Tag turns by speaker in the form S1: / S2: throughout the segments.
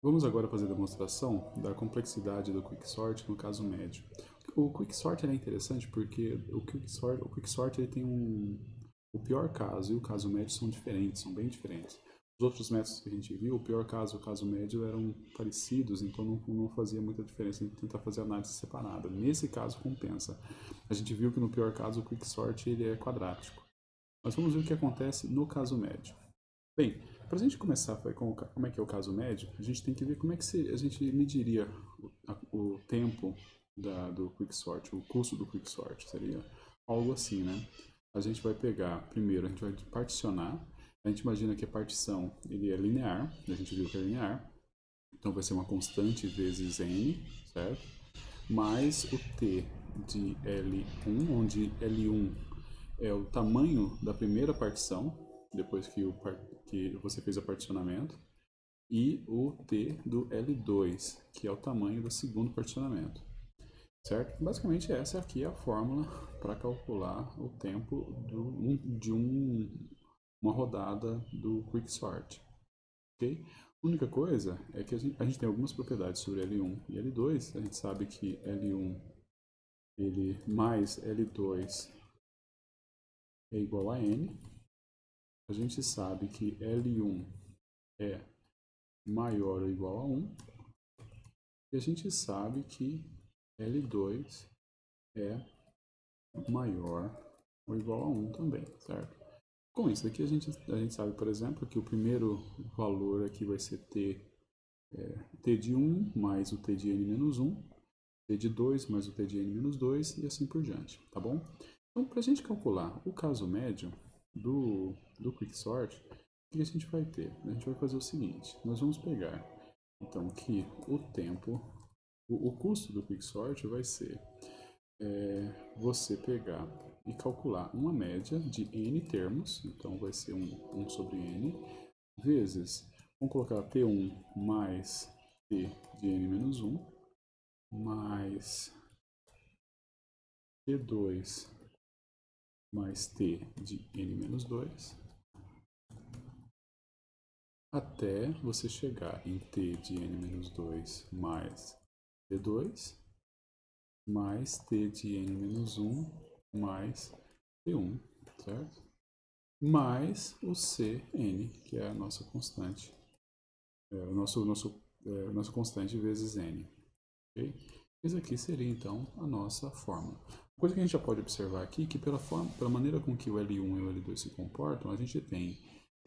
S1: Vamos agora fazer a demonstração da complexidade do Quicksort no caso médio. O Quicksort é interessante porque o Quicksort ele tem o pior caso e o caso médio são diferentes, são bem diferentes. Os outros métodos que a gente viu, o pior caso e o caso médio eram parecidos, então não fazia muita diferença em tentar fazer análise separada. Nesse caso compensa. A gente viu que no pior caso o Quicksort ele é quadrático. Mas vamos ver o que acontece no caso médio. Bem, para a gente começar com como é que é o caso médio, a gente tem que ver como é que a gente mediria o tempo do quicksort, o custo do quicksort, seria algo assim, né? A gente vai pegar, primeiro, a gente vai particionar, a gente imagina que a partição ele é linear, a gente viu que é linear, então vai ser uma constante vezes n, certo? Mais o t de L1, onde L1 é o tamanho da primeira partição, depois que você fez o particionamento, e o T do L2, que é o tamanho do segundo particionamento. Certo? Basicamente essa aqui é a fórmula para calcular o tempo uma rodada do Quicksort. Okay? A única coisa é que a gente tem algumas propriedades sobre L1 e L2. A gente sabe que L1 ele mais L2 é igual a N. A gente sabe que L1 é maior ou igual a 1. E a gente sabe que L2 é maior ou igual a 1 também, certo? Com isso aqui a gente sabe, por exemplo, que o primeiro valor aqui vai ser t de 1 mais o t de n menos 1, t de 2 mais o t de n menos 2 e assim por diante, tá bom? Então, para a gente calcular o caso médio do Quicksort, o que a gente vai ter? A gente vai fazer o seguinte, nós vamos pegar, então, que o tempo, o custo do Quicksort vai ser você pegar e calcular uma média de n termos, então vai ser 1 sobre n, vezes, vamos colocar t1 mais t de n menos 1, mais t2 mais t de n menos 2, até você chegar em t de n menos 2 mais t2, mais t de n menos 1 mais t1, certo? Mais o Cn, que é a nossa constante, nossa constante vezes n. Okay? Isso aqui seria então a nossa fórmula. Uma coisa que a gente já pode observar aqui é que pela maneira com que o L1 e o L2 se comportam, a gente tem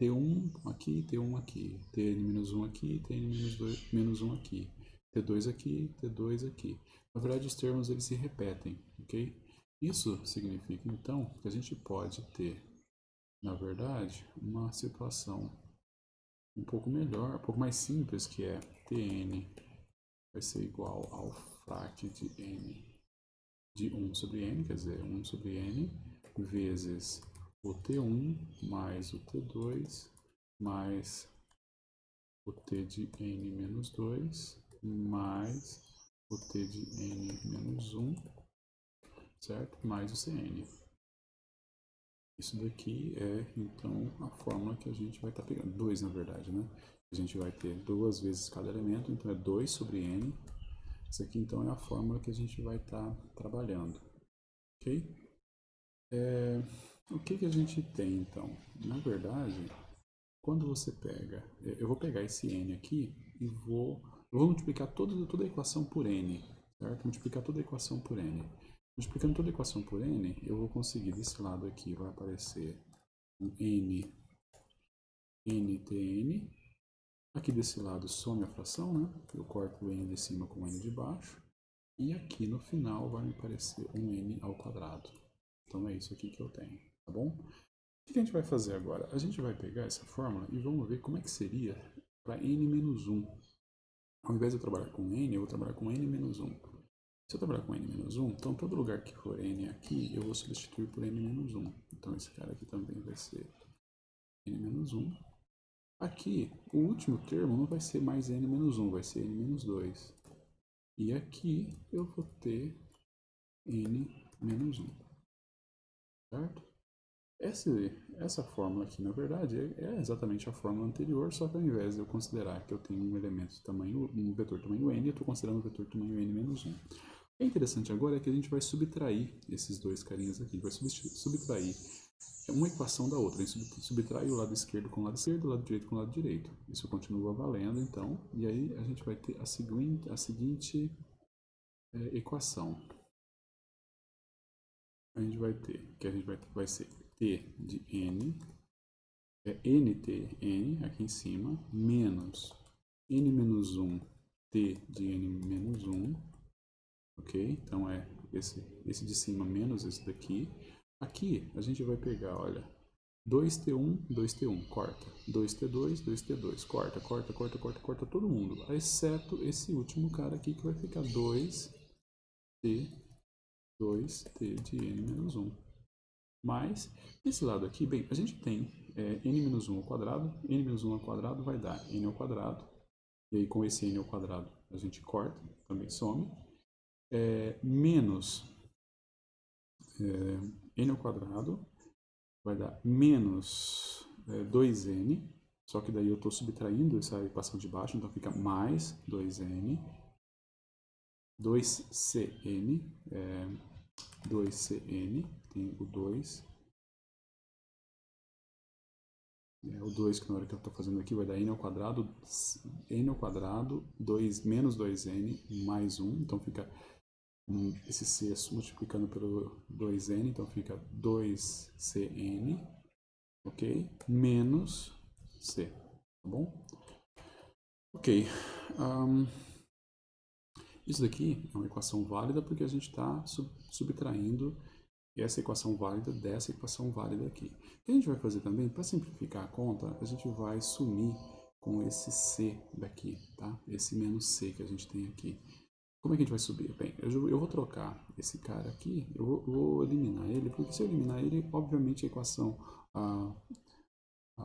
S1: T1 aqui, T1 aqui, Tn-1 aqui, Tn-1 aqui, T2 aqui, T2 aqui. Na verdade, os termos eles se repetem, ok? Isso significa então que a gente pode ter, na verdade, uma situação um pouco melhor, um pouco mais simples, que é Tn vai ser igual ao frac de n de 1 sobre n, quer dizer, 1 sobre n, vezes o T1 mais o T2 mais o T de n menos 2 mais o T de n menos 1, certo? Mais o Cn. Isso daqui é, então, a fórmula que a gente vai estar pegando. 2, na verdade, né? A gente vai ter 2 vezes cada elemento, então é 2 sobre n. Isso aqui, então, é a fórmula que a gente vai estar trabalhando. Ok? O que a gente tem, então? Na verdade, quando você pega... Eu vou pegar esse n aqui e eu vou multiplicar toda a equação por n, certo? Multiplicar toda a equação por n. Multiplicando toda a equação por n, eu vou conseguir, desse lado aqui, vai aparecer um ntn. Aqui desse lado some a fração, né? Eu corto o n de cima com o n de baixo. E aqui no final vai me aparecer um n ao quadrado. Então é isso aqui que eu tenho, tá bom? O que a gente vai fazer agora? A gente vai pegar essa fórmula e vamos ver como é que seria para n menos 1. Ao invés de eu trabalhar com n, eu vou trabalhar com n menos 1. Se eu trabalhar com n menos 1, então todo lugar que for n aqui, eu vou substituir por n menos 1. Então esse cara aqui também vai ser n menos 1. Aqui, o último termo não vai ser mais n menos 1, vai ser n menos 2. E aqui eu vou ter n menos 1, certo? Essa fórmula aqui, na verdade, é exatamente a fórmula anterior, só que ao invés de eu considerar que eu tenho um elemento tamanho, um vetor tamanho n, eu estou considerando um vetor tamanho n menos 1. O que é interessante agora é que a gente vai subtrair esses dois carinhas aqui, vai subtrair uma equação da outra. A gente subtrai o lado esquerdo com o lado esquerdo, o lado direito com o lado direito. Isso continua valendo, então, e aí a gente vai ter a seguinte equação. A gente vai ter, que a gente vai ser t de n, nt, n, aqui em cima, menos n menos 1, t de n menos 1, ok? Então é esse de cima menos esse daqui. Aqui a gente vai pegar, olha, 2t1, 2t1, corta. 2t2, 2t2, corta, corta, corta, corta, corta todo mundo. Exceto esse último cara aqui que vai ficar 2t, 2t de n menos 1. Mas, desse lado aqui, bem, a gente tem n menos 1 ao quadrado. N menos 1 ao quadrado vai dar n ao quadrado. E aí com esse n ao quadrado a gente corta, também some. Menos n ao quadrado vai dar menos 2n, só que daí eu estou subtraindo essa equação de baixo, então fica mais 2n, 2cn, 2cn, tem o 2, o 2 que na hora que eu estou fazendo aqui vai dar n ao quadrado, 2, menos 2n mais 1, então fica esse c multiplicando pelo 2n, então fica 2cn, ok? Menos c, tá bom? Ok, isso daqui é uma equação válida porque a gente está subtraindo essa equação válida dessa equação válida aqui. O que a gente vai fazer também, para simplificar a conta, a gente vai sumir com esse c daqui, tá? Esse menos c que a gente tem aqui. Como é que a gente vai subir? Bem, eu vou trocar esse cara aqui, eu vou eliminar ele, porque se eu eliminar ele, obviamente a equação,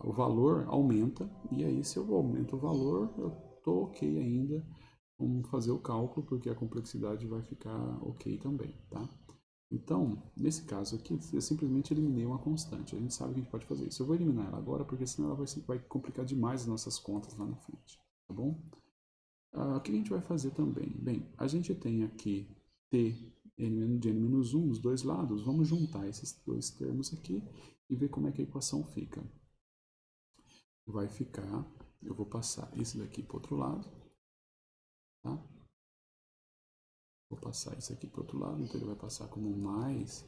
S1: o valor aumenta, e aí se eu aumento o valor, eu estou ok ainda. Vamos fazer o cálculo, porque a complexidade vai ficar ok também, tá? Então, nesse caso aqui, eu simplesmente eliminei uma constante. A gente sabe que a gente pode fazer isso. Eu vou eliminar ela agora, porque senão ela vai complicar demais as nossas contas lá na frente, tá bom? O que a gente vai fazer também? Bem, a gente tem aqui t de n-1 nos dois lados. Vamos juntar esses dois termos aqui e ver como é que a equação fica. Vai ficar, eu vou passar isso daqui para o outro lado, tá? Vou passar isso aqui para o outro lado, então ele vai passar como mais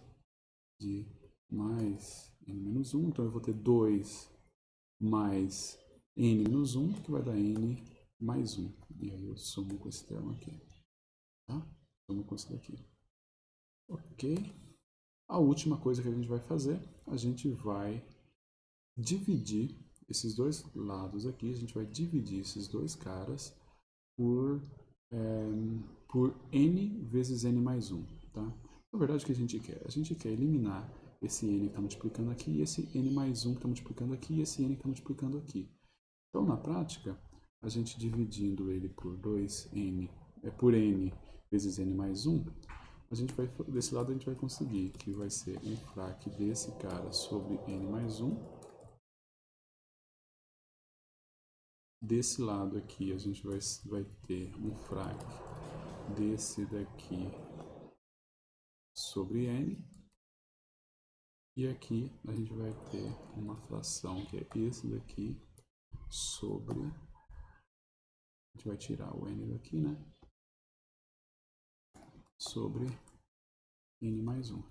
S1: de mais n-1, então eu vou ter 2 mais n-1, que vai dar n mais 1. E aí eu somo com esse termo aqui, tá? Somo com esse daqui. Ok? A última coisa que a gente vai fazer, a gente vai dividir esses dois lados aqui, a gente vai dividir esses dois caras por n vezes n mais 1, tá? Na verdade, o que a gente quer? A gente quer eliminar esse n que está multiplicando aqui, esse n mais 1 que está multiplicando aqui, e esse n que está multiplicando aqui. Então, na prática, a gente dividindo ele por 2n, por n vezes n mais 1, a gente vai, desse lado a gente vai conseguir que vai ser um frac desse cara sobre n mais 1. Desse lado aqui a gente vai ter um frac desse daqui sobre n. E aqui a gente vai ter uma fração que é esse daqui sobre... A gente vai tirar o n daqui, né? Sobre n mais 1.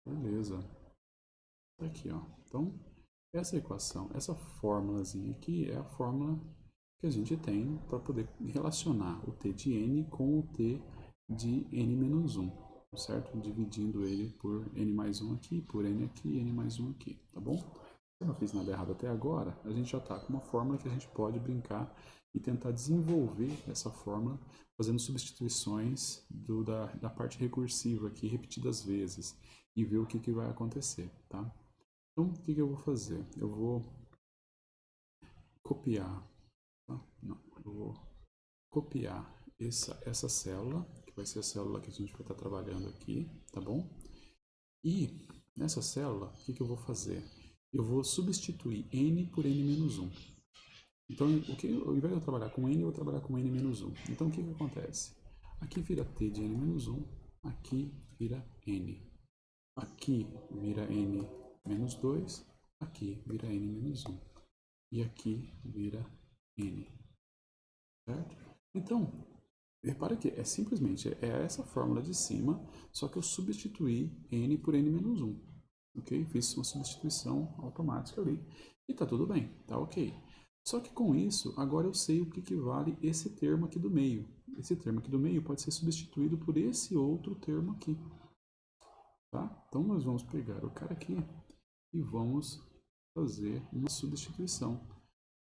S1: Beleza. Tá aqui, ó. Então, essa equação, essa fórmulazinha aqui é a fórmula que a gente tem para poder relacionar o t de n com o t de n menos 1, certo? Dividindo ele por n mais 1 aqui, por n aqui e n mais 1 aqui, tá bom? Se eu não fiz nada errado até agora, a gente já está com uma fórmula que a gente pode brincar e tentar desenvolver essa fórmula fazendo substituições da parte recursiva aqui repetidas vezes e ver o que vai acontecer, tá? Então, o que eu vou fazer? Eu vou copiar, tá? Não, eu vou copiar essa célula, que vai ser a célula que a gente vai estar trabalhando aqui, tá bom? E nessa célula, o que eu vou fazer? Eu vou substituir n por n-1. Então, ao invés de eu trabalhar com n, eu vou trabalhar com n-1. Então, o que acontece? Aqui vira t de n-1, aqui vira n. Aqui vira n-2, aqui vira n-1. E aqui vira n. Certo? Então, repara que é simplesmente essa fórmula de cima, só que eu substituí n por n-1. Ok? Fiz uma substituição automática ali. E tá tudo bem, tá ok. Só que com isso, agora eu sei o que vale esse termo aqui do meio. Esse termo aqui do meio pode ser substituído por esse outro termo aqui. Tá? Então nós vamos pegar o cara aqui e vamos fazer uma substituição.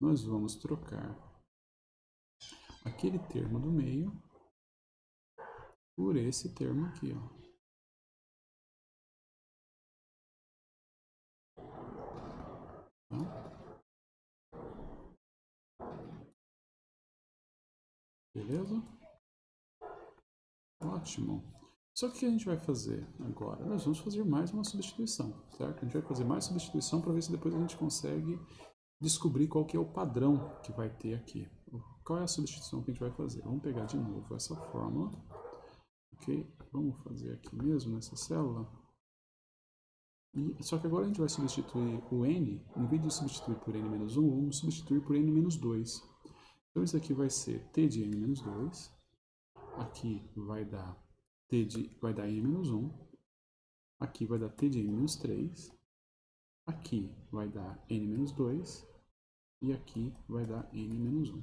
S1: Nós vamos trocar aquele termo do meio por esse termo aqui, ó. Tá? Beleza? Ótimo. Só que o que a gente vai fazer agora? Nós vamos fazer mais uma substituição, certo? A gente vai fazer mais substituição para ver se depois a gente consegue descobrir qual que é o padrão que vai ter aqui. Qual é a substituição que a gente vai fazer? Vamos pegar de novo essa fórmula, ok? Vamos fazer aqui mesmo nessa célula. Só que agora a gente vai substituir o n, em vez de substituir por n-1, vamos substituir por n-2. Então isso aqui vai ser t de n-2, aqui vai dar n-1, aqui vai dar t de n-3, aqui vai dar n-2 e aqui vai dar n-1.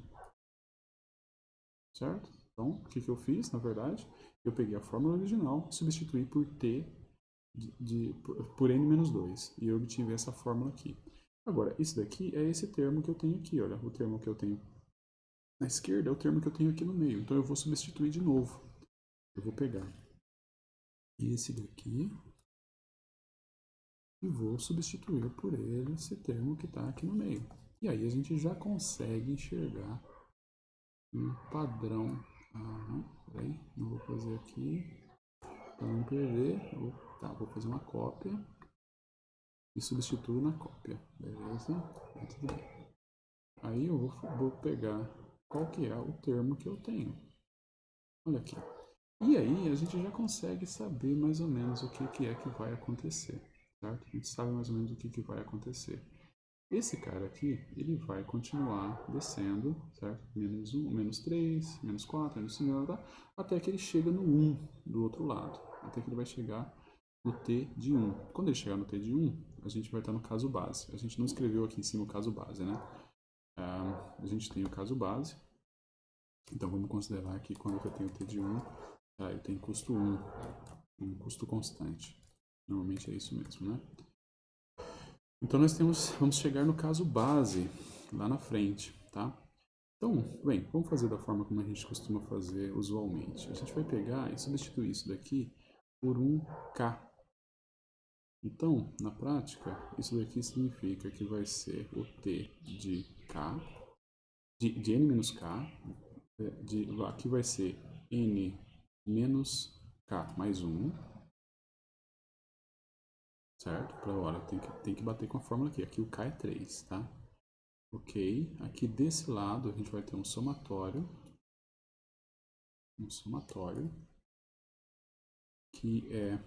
S1: Certo? Então, o que eu fiz, na verdade? Eu peguei a fórmula original, substituí por t por n-2 e eu obtive essa fórmula aqui. Agora, isso daqui é esse termo que eu tenho aqui, olha, o termo que eu tenho na esquerda é o termo que eu tenho aqui no meio, então eu vou substituir de novo. Eu vou pegar esse daqui e vou substituir por ele esse termo que está aqui no meio. E aí a gente já consegue enxergar um padrão. Peraí, não vou fazer aqui para não perder. Vou fazer uma cópia e substituo na cópia, beleza? Tudo bem. Aí eu vou pegar qual que é o termo que eu tenho. Olha aqui. E aí a gente já consegue saber mais ou menos o que é que vai acontecer, certo? A gente sabe mais ou menos o que vai acontecer. Esse cara aqui, ele vai continuar descendo, certo? Menos 1, menos 3, menos 4, menos 5, até que ele chega no 1 do outro lado. Até que ele vai chegar no T de 1. Quando ele chegar no T de 1, a gente vai estar no caso base. A gente não escreveu aqui em cima o caso base, né? A gente tem o caso base. Então vamos considerar que quando eu tenho T de 1, eu tenho custo 1, um custo constante. Normalmente é isso mesmo, né? Então nós vamos chegar no caso base lá na frente, tá? Então, bem, vamos fazer da forma como a gente costuma fazer usualmente. A gente vai pegar e substituir isso daqui por um K. Então, na prática, isso daqui significa que vai ser o T de K, de N menos K, aqui vai ser N menos K mais 1, certo? Olha, tem que bater com a fórmula aqui. Aqui o K é 3, tá? Ok. Aqui desse lado a gente vai ter um somatório. Um somatório. Que é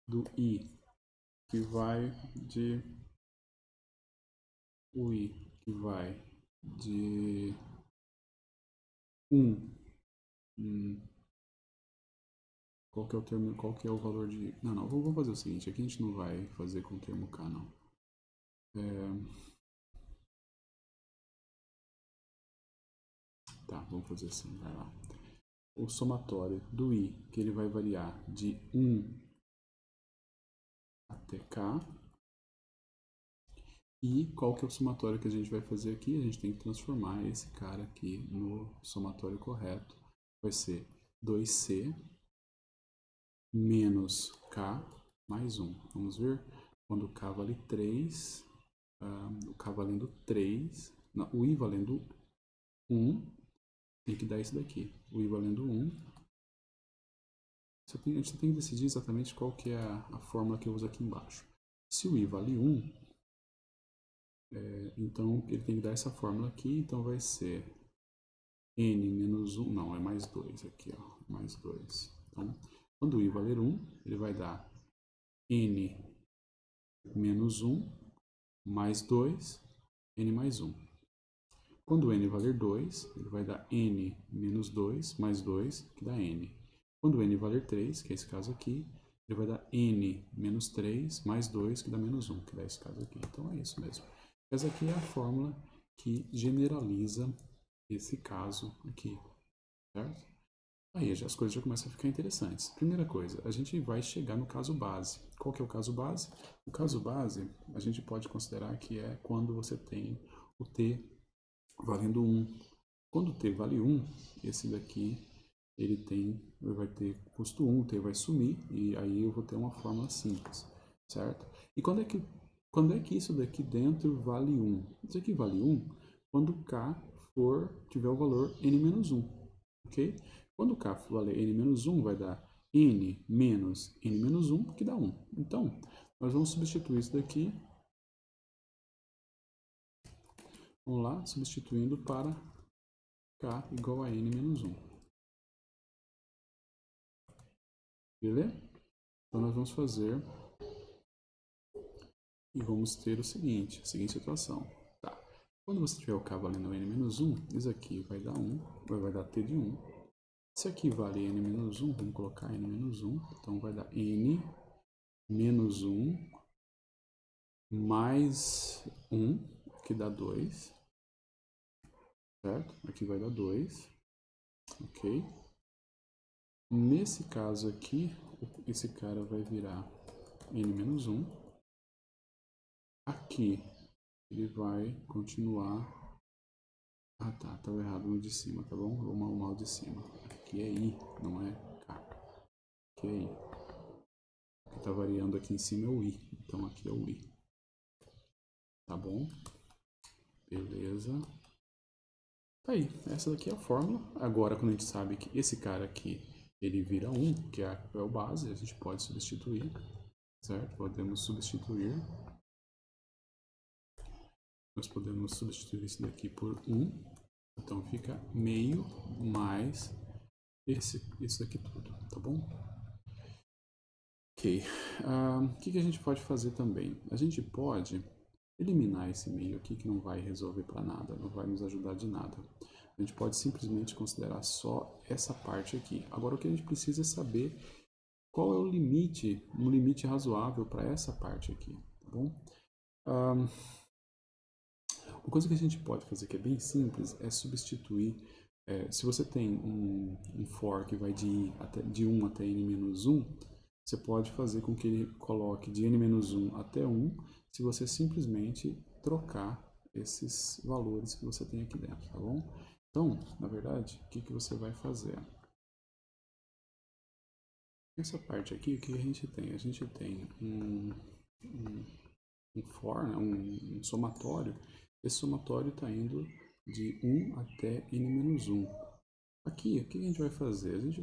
S1: do I, que vai de... O I, que vai de 1. Qual que é o termo, qual que é o valor de... Não, vamos fazer o seguinte. Aqui a gente não vai fazer com o termo K, não. Tá, vamos fazer assim, vai lá. O somatório do I, que ele vai variar de 1 até K. E qual que é o somatório que a gente vai fazer aqui? A gente tem que transformar esse cara aqui no somatório correto. Vai ser 2C menos K mais 1. Vamos ver? Quando K vale 3, o K valendo 3, não, o I valendo 1, tem que dar isso daqui. O I valendo 1, a gente tem que decidir exatamente qual que é a fórmula que eu uso aqui embaixo. Se o i vale 1, então ele tem que dar essa fórmula aqui, então vai ser n menos 1, não, é mais 2 aqui, ó, mais 2. Então, quando o i valer 1, ele vai dar n menos 1 mais 2, n mais 1. Quando n valer 2, ele vai dar n menos 2 mais 2, que dá n. Quando n valer 3, que é esse caso aqui, ele vai dar n menos 3 mais 2, que dá menos 1, que dá esse caso aqui. Então é isso mesmo. Essa aqui é a fórmula que generaliza esse caso aqui, certo? Aí as coisas já começam a ficar interessantes. Primeira coisa, a gente vai chegar no caso base. Qual que é o caso base? O caso base, a gente pode considerar que é quando você tem o t valendo 1. Quando o t vale 1, esse daqui vai ter custo 1, o t vai sumir, e aí eu vou ter uma fórmula simples, certo? E quando é que isso daqui dentro vale 1? Isso aqui vale 1 quando k tiver o valor n-1, ok? Quando k valer n-1, vai dar n menos n-1, que dá 1. Então, nós vamos substituir isso daqui. Vamos lá, substituindo para k igual a n-1. Beleza? Então, nós vamos fazer e vamos ter a seguinte situação. Tá. Quando você tiver o k valendo n-1, isso aqui vai dar 1, vai dar t de 1. Se aqui vale n-1, vamos colocar n-1, então vai dar n menos 1 mais 1, que dá 2, certo? Aqui vai dar 2, ok? Nesse caso aqui, esse cara vai virar n-1. Aqui ele vai continuar... Ah tá, estava errado no de cima, tá bom? Vou arrumar o de cima. Aqui é i, não é k. Aqui é i. O que está variando aqui em cima é o i, então aqui é o i. Tá bom? Beleza. Tá aí, essa daqui é a fórmula. Agora, quando a gente sabe que esse cara aqui, ele vira 1, que é o base, a gente pode substituir, certo? Podemos substituir. Nós podemos substituir isso daqui por 1. Então, fica meio mais isso aqui tudo, tá bom? Ok. O que a gente pode fazer também? A gente pode eliminar esse meio aqui que não vai resolver para nada, não vai nos ajudar de nada. A gente pode simplesmente considerar só essa parte aqui. Agora o que a gente precisa é saber qual é o limite, um limite razoável para essa parte aqui, tá bom? Uma coisa que a gente pode fazer que é bem simples é substituir, se você tem um for que vai de 1 até n-1, você pode fazer com que ele coloque de n-1 até 1, se você simplesmente trocar esses valores que você tem aqui dentro, tá bom? Então, na verdade, o que você vai fazer? Nessa parte aqui, o que a gente tem? A gente tem um for, né? um somatório. Esse somatório está indo de 1 até n-1. Aqui, o que a gente vai fazer? A gente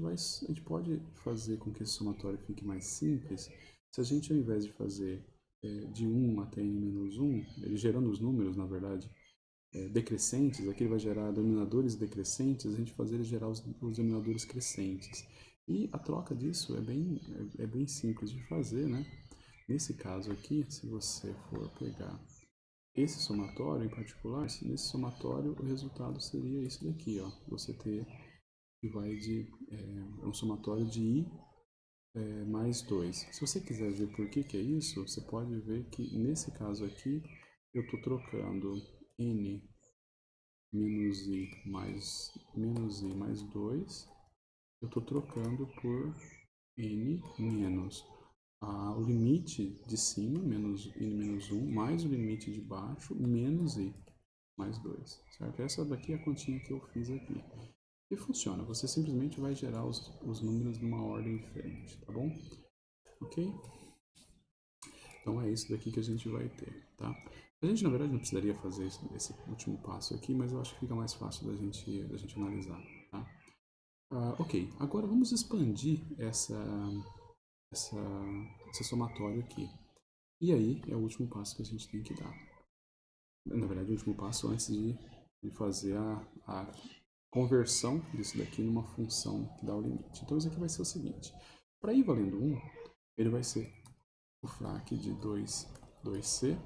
S1: pode fazer com que esse somatório fique mais simples se a gente, ao invés de fazer de 1 até n-1, ele gerando os números, na verdade, decrescentes, aqui ele vai gerar denominadores decrescentes, a gente fazer ele gerar os denominadores crescentes. E a troca disso é bem simples de fazer, né? Nesse caso aqui, se você for pegar esse somatório em particular, nesse somatório o resultado seria isso daqui, ó. Você ter que vai de um somatório de i mais 2. Se você quiser ver por que é isso, você pode ver que nesse caso aqui eu estou trocando n menos i mais 2, eu estou trocando por n menos o limite de cima, menos i menos 1, mais o limite de baixo, menos i mais 2, certo? Essa daqui é a continha que eu fiz aqui. E funciona, você simplesmente vai gerar os números numa ordem diferente, tá bom? Ok? Então é isso daqui que a gente vai ter, tá? A gente, na verdade, não precisaria fazer esse último passo aqui, mas eu acho que fica mais fácil da gente analisar, tá? Ok, agora vamos expandir essa, esse somatório aqui. E aí é o último passo que a gente tem que dar. Na verdade, o último passo antes de fazer a conversão disso daqui numa função que dá o limite. Então isso aqui vai ser o seguinte. Para ir valendo 1, ele vai ser o frac de 2c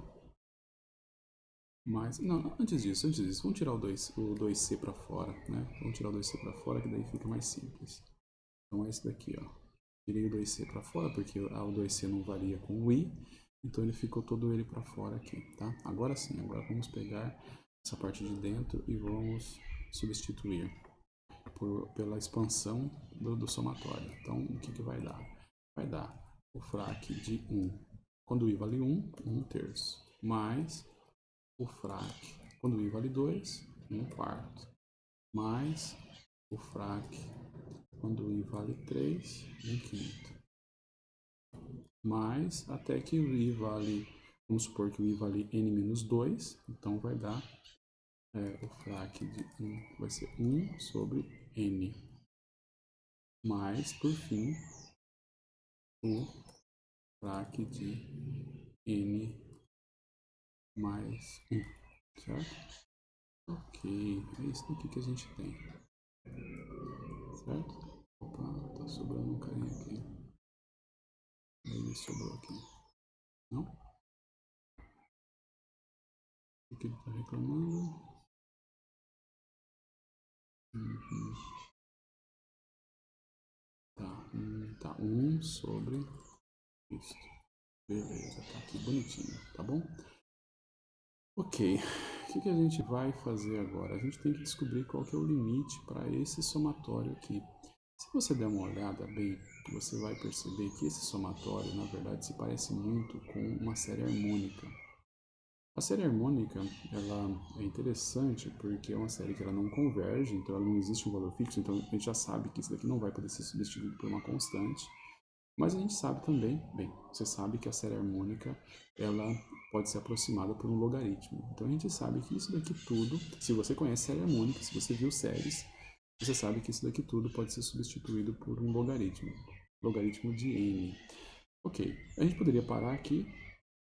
S1: mais... Não, antes disso, vamos tirar o 2c para fora, né? Vamos tirar o 2c para fora, que daí fica mais simples. Então é esse daqui, ó. Tirei o 2c para fora, porque o 2c não varia com o i, então ele ficou todo ele para fora aqui, tá? Agora sim, agora vamos pegar essa parte de dentro e vamos substituir pela expansão do somatório. Então, o que vai dar? Vai dar o frac de 1, quando o i vale 1, 1 terço, mais o frac, quando o i vale 2, 1 quarto, mais o frac, quando o i vale 3, 1 quinto, mais até que o i vale, vamos supor que o i vale n menos 2, então vai dar o frac de 1 vai ser 1 sobre n, mais, por fim, o frac de n mais 1, certo? Ok, é isso aqui que a gente tem, certo? Opa, tá sobrando um carinha aqui. Aí sobrou aqui. Não? O que ele tá reclamando? Uhum. Tá 1 sobre isso. Beleza, tá aqui bonitinho, tá bom? Ok, o que a gente vai fazer agora? A gente tem que descobrir qual que é o limite para esse somatório aqui. Se você der uma olhada bem, você vai perceber que esse somatório, na verdade, se parece muito com uma série harmônica. A série harmônica, ela é interessante porque é uma série que ela não converge, então ela não existe um valor fixo, então a gente já sabe que isso daqui não vai poder ser substituído por uma constante. Mas a gente sabe também, bem, você sabe que a série harmônica, ela pode ser aproximada por um logaritmo. Então a gente sabe que isso daqui tudo, se você conhece série harmônica, se você viu séries, você sabe que isso daqui tudo pode ser substituído por um logaritmo de n. Ok, a gente poderia parar aqui,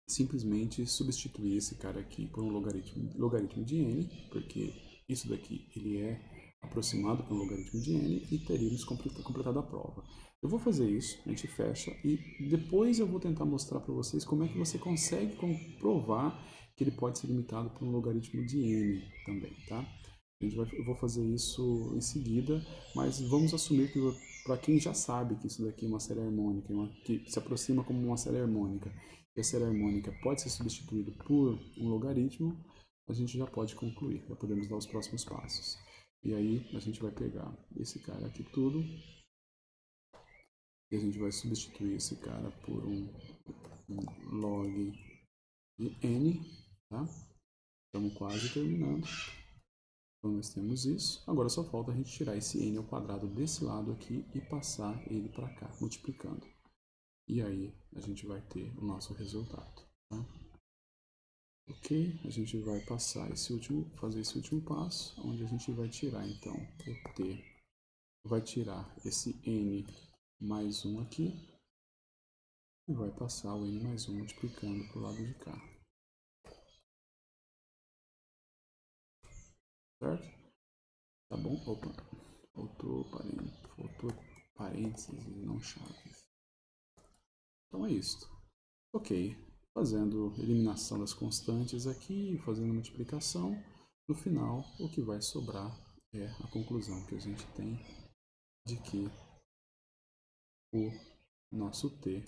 S1: simplesmente substituir esse cara aqui por um logaritmo de n, porque isso daqui ele é aproximado por um logaritmo de n e teríamos completado a prova. Eu vou fazer isso, a gente fecha e depois eu vou tentar mostrar para vocês como é que você consegue comprovar que ele pode ser limitado por um logaritmo de n também, tá? Eu vou fazer isso em seguida, mas vamos assumir que para quem já sabe que isso daqui é uma série harmônica, que se aproxima como uma série harmônica, e a série harmônica pode ser substituída por um logaritmo, a gente já pode concluir, já podemos dar os próximos passos. E aí a gente vai pegar esse cara aqui tudo, e a gente vai substituir esse cara por um log de n, tá? Estamos quase terminando. Então nós temos isso. Agora só falta a gente tirar esse n ao quadrado desse lado aqui e passar ele para cá, multiplicando. E aí a gente vai ter o nosso resultado. Tá? Ok, a gente vai passar fazer esse último passo, onde a gente vai tirar então o t, vai tirar esse n mais 1 aqui e vai passar o n mais 1 multiplicando para o lado de cá. Certo? Tá bom? Opa, faltou parênteses e não chaves. Então é isso. Ok, fazendo eliminação das constantes aqui, fazendo multiplicação, no final o que vai sobrar é a conclusão que a gente tem de que o nosso t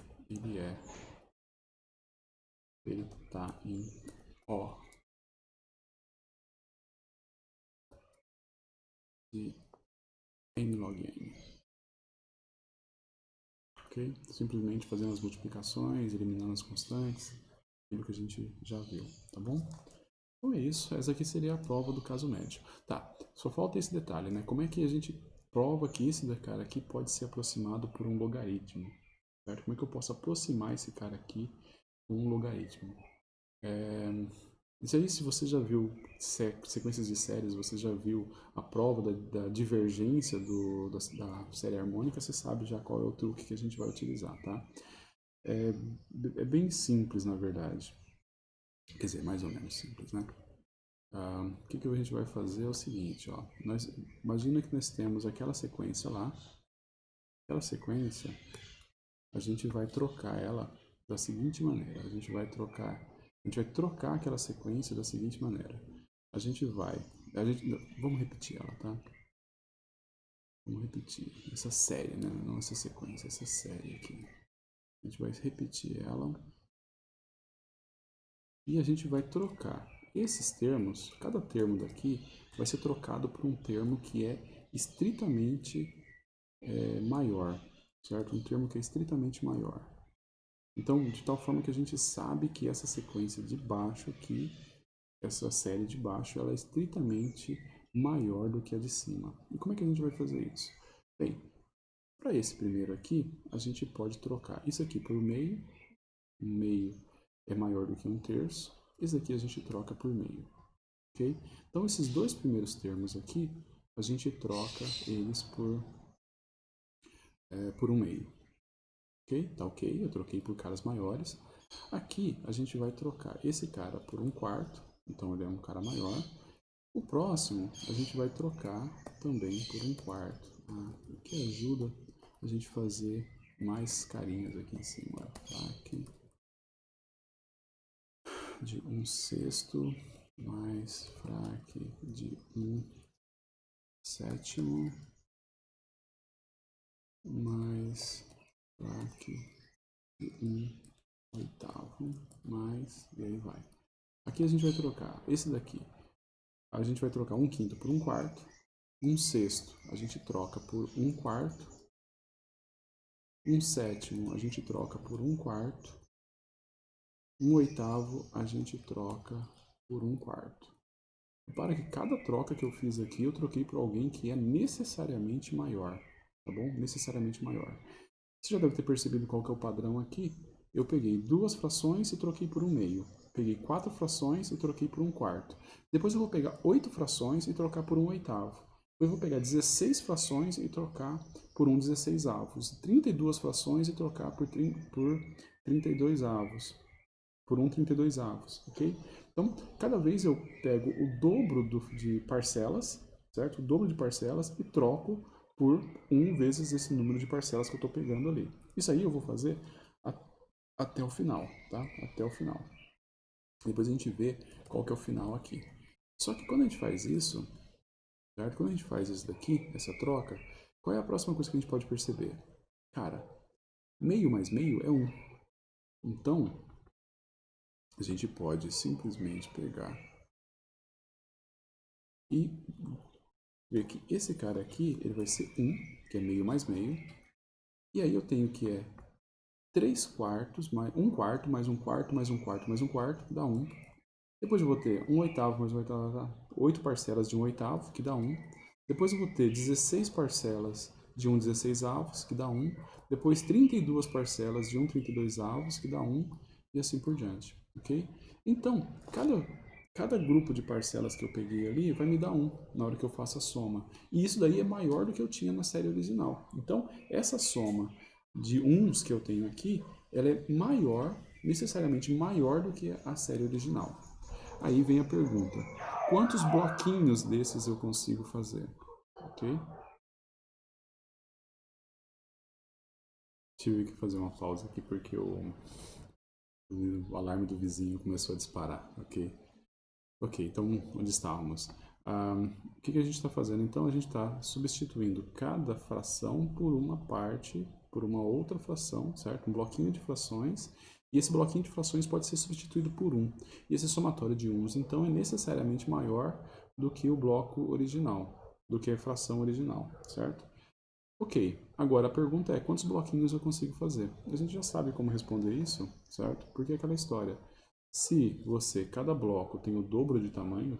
S1: ele está em O de n log n. Ok? Simplesmente fazendo as multiplicações, eliminando as constantes, aquilo que a gente já viu, tá bom? Então é isso, essa aqui seria a prova do caso médio. Tá, só falta esse detalhe, né? Como é que a gente prova que esse cara aqui pode ser aproximado por um logaritmo? Certo? Como é que eu posso aproximar esse cara aqui por um logaritmo? Isso aí, se você já viu sequências de séries, você já viu a prova da divergência da série harmônica, você sabe já qual é o truque que a gente vai utilizar, tá? É, é bem simples, na verdade. Quer dizer, mais ou menos simples, né? O que a gente vai fazer é o seguinte, ó. Imagina que nós temos aquela sequência lá. Aquela sequência, a gente vai trocar ela da seguinte maneira. A gente vai trocar aquela sequência da seguinte maneira. Vamos repetir ela, tá? Vamos repetir essa série, né? Não essa sequência, essa série aqui. A gente vai repetir ela e a gente vai trocar esses termos. Cada termo daqui vai ser trocado por um termo que é estritamente maior, certo? Um termo que é estritamente maior. Então, de tal forma que a gente sabe que essa sequência de baixo aqui, essa série de baixo, ela é estritamente maior do que a de cima. E como é que a gente vai fazer isso? Bem, para esse primeiro aqui, a gente pode trocar isso aqui por meio. Meio é maior do que 1/3. Esse aqui a gente troca por meio. Ok? Então, esses dois primeiros termos aqui, a gente troca eles por 1/2. Ok? Tá ok, eu troquei por caras maiores. Aqui a gente vai trocar esse cara por 1/4, então ele é um cara maior. O próximo a gente vai trocar também por 1/4, o que ajuda a gente fazer mais carinhas aqui em cima. Aqui de 1/6 mais fraque de 1/7 mais fraque de 1/8 mais, e aí vai. Aqui a gente vai trocar esse daqui. A gente vai trocar 1/5 por 1/4. 1/6 a gente troca por 1/4. 1/7 a gente troca por 1/4. 1/8 a gente troca por 1/4. Repara que cada troca que eu fiz aqui, eu troquei por alguém que é necessariamente maior, tá bom? Necessariamente maior. Você já deve ter percebido qual que é o padrão aqui. Eu peguei 2 frações e troquei por 1/2. Peguei 4 frações e troquei por 1/4. Depois eu vou pegar 8 frações e trocar por 1/8. Depois eu vou pegar 16 frações e trocar por 1/16. 32 frações e trocar por 32 avos. Por 1/32, ok? Então, cada vez eu pego o dobro de parcelas, certo? O dobro de parcelas e troco por 1 vezes esse número de parcelas que eu estou pegando ali. Isso aí eu vou fazer até o final, tá? Até o final. Depois a gente vê qual que é o final aqui. Só que quando a gente faz isso, certo? Quando a gente faz isso daqui, essa troca, qual é a próxima coisa que a gente pode perceber? Cara, meio mais meio é 1. Então, a gente pode simplesmente pegar e ver que esse cara aqui, ele vai ser 1, que é meio mais meio. E aí eu tenho que é 3/4 mais 1/4 mais 1/4 mais 1/4 mais 1/4, dá 1. Depois eu vou ter 1/8 mais 1/8, dá 8 parcelas de 1/8, que dá 1. Depois eu vou ter 16 parcelas de 1/16, que dá 1. Depois 32 parcelas de 1/32, que dá 1. E assim por diante, ok? Então, cada grupo de parcelas que eu peguei ali vai me dar 1 na hora que eu faço a soma. E isso daí é maior do que eu tinha na série original. Então, essa soma de 1s que eu tenho aqui, ela é maior, necessariamente maior do que a série original. Aí vem a pergunta: quantos bloquinhos desses eu consigo fazer? Ok? Tive que fazer uma pausa aqui porque o alarme do vizinho começou a disparar. Ok? Ok, então onde estávamos? O que a gente está fazendo? Então a gente está substituindo cada fração por uma parte, por uma outra fração, certo? Um bloquinho de frações. E esse bloquinho de frações pode ser substituído por 1. E esse somatório de 1s, então, é necessariamente maior do que o bloco original, do que a fração original, certo? Ok, agora a pergunta é quantos bloquinhos eu consigo fazer? A gente já sabe como responder isso, certo? Porque é aquela história. Se cada bloco tem o dobro de tamanho,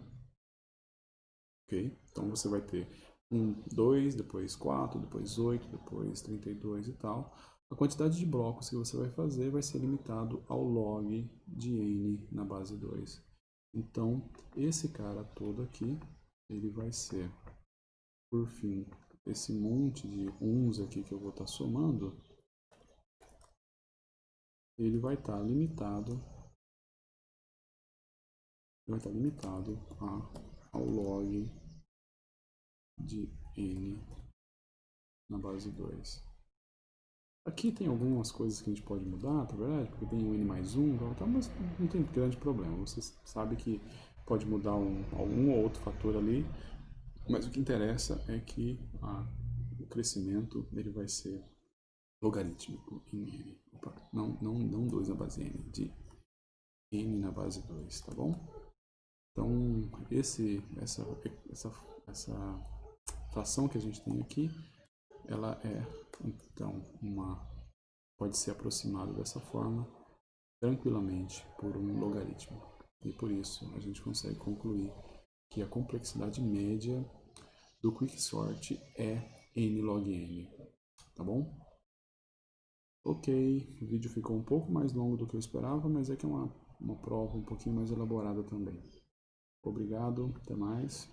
S1: ok? Então você vai ter 1, 2, depois 4, depois 8, depois 32 e tal. A quantidade de blocos que você vai fazer vai ser limitado ao log de n na base 2. Então, esse cara todo aqui, ele vai ser, por fim, esse monte de uns aqui que eu vou estar somando, ele vai estar limitado ao log de n na base 2. Aqui tem algumas coisas que a gente pode mudar, tá verdade? Porque tem o n mais 1, mas não tem grande problema. Você sabe que pode mudar algum ou outro fator ali, mas o que interessa é que o crescimento ele vai ser logarítmico em n. Opa, não 2 na base n, de n na base 2, tá bom? Então, essa fração que a gente tem aqui, ela é, então, pode ser aproximada dessa forma tranquilamente por um logaritmo. E por isso a gente consegue concluir que a complexidade média do quicksort é n log n, tá bom? Ok, o vídeo ficou um pouco mais longo do que eu esperava, mas é que é uma prova um pouquinho mais elaborada também. Obrigado, até mais.